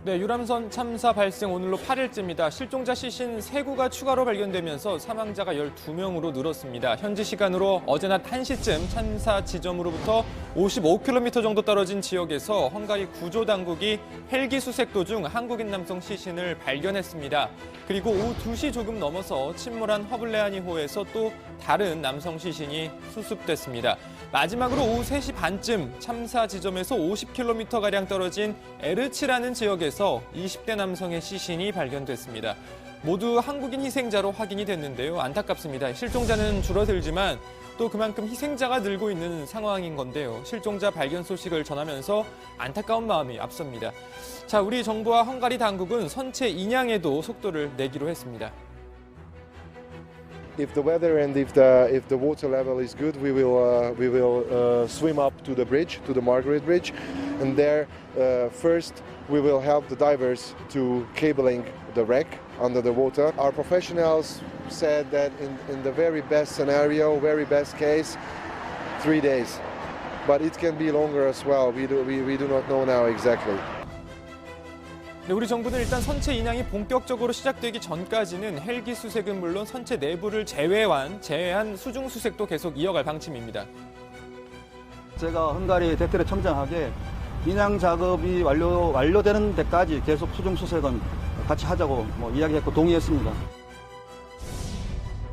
네, 유람선 참사 발생 오늘로 8일째입니다. 실종자 시신 3구가 추가로 발견되면서 사망자가 12명으로 늘었습니다. 현지 시간으로 어제 낮 1시쯤 참사 지점으로부터 55km 정도 떨어진 지역에서 헝가리 구조당국이 헬기 수색도 중 한국인 남성 시신을 발견했습니다. 그리고 오후 2시 조금 넘어서 침몰한 허블레아니호에서 또 다른 남성 시신이 수습됐습니다. 마지막으로 오후 3시 반쯤 참사 지점에서 50km가량 떨어진 에르치라는 지역에서 20대 남성의 시신이 발견됐습니다. 모두 한국인 희생자로 확인이 됐는데요. 안타깝습니다. 실종자는 줄어들지만 또 그만큼 희생자가 늘고 있는 상황인 건데요. 실종자 발견 소식을 전하면서 안타까운 마음이 앞섭니다. 자, 우리 정부와 헝가리 당국은 선체 인양에도 속도를 내기로 했습니다. If the weather and if the water level is good, we will swim up to the bridge, to the Margaret Bridge, and there first we will help the divers to cabling the wreck under the water. Our professionals said that in the very best scenario, very best case, 3 days, but it can be longer as well. We do not know now exactly. 네, 우리 정부는 일단 선체 인양이 본격적으로 시작되기 전까지는 헬기 수색은 물론 선체 내부를 제외한 수중 수색도 계속 이어갈 방침입니다. 제가 헝가리 대테레 청장에게 인양 작업이 완료되는 데까지 계속 수중 수색은 같이 하자고 이야기했고 동의했습니다.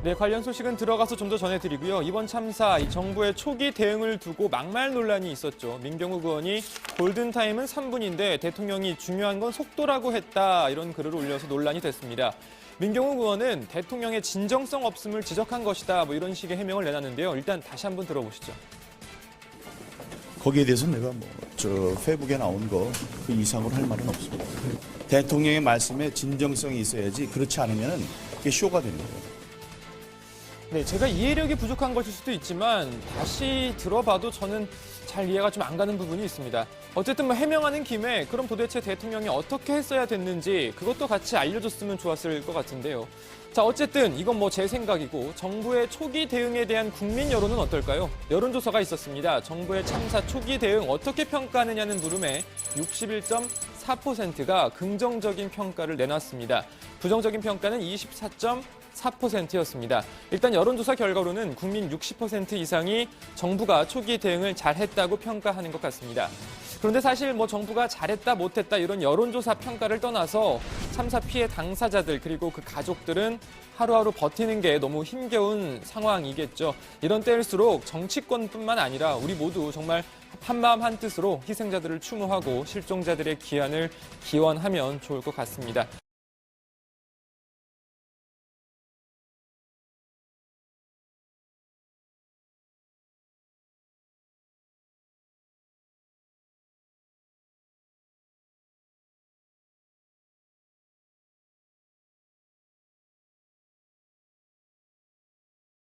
네, 관련 소식은 들어가서 좀 더 전해드리고요. 이번 참사 정부의 초기 대응을 두고 막말 논란이 있었죠. 민경욱 의원이 골든타임은 3분인데 대통령이 중요한 건 속도라고 했다, 이런 글을 올려서 논란이 됐습니다. 민경욱 의원은 대통령의 진정성 없음을 지적한 것이다, 이런 식의 해명을 내놨는데요. 일단 다시 한번 들어보시죠. 거기에 대해서 내가 페이북에 나온 거 그 이상으로 할 말은 없습니다. 대통령의 말씀에 진정성이 있어야지, 그렇지 않으면 그게 쇼가 되는 거예요. 네, 제가 이해력이 부족한 것일 수도 있지만 다시 들어봐도 저는 잘 이해가 좀 안 가는 부분이 있습니다. 어쨌든 해명하는 김에 그럼 도대체 대통령이 어떻게 했어야 됐는지 그것도 같이 알려줬으면 좋았을 것 같은데요. 자, 어쨌든 이건 제 생각이고 정부의 초기 대응에 대한 국민 여론은 어떨까요? 여론조사가 있었습니다. 정부의 참사 초기 대응 어떻게 평가하느냐는 물음에 61.4%가 긍정적인 평가를 내놨습니다. 부정적인 평가는 24.4%였습니다. 일단 여론조사 결과로는 국민 60% 이상이 정부가 초기 대응을 잘했다고 평가하는 것 같습니다. 그런데 사실 정부가 잘했다 못했다 이런 여론조사 평가를 떠나서 참사 피해 당사자들 그리고 그 가족들은 하루하루 버티는 게 너무 힘겨운 상황이겠죠. 이런 때일수록 정치권뿐만 아니라 우리 모두 정말 한마음 한뜻으로 희생자들을 추모하고 실종자들의 귀환을 기원하면 좋을 것 같습니다.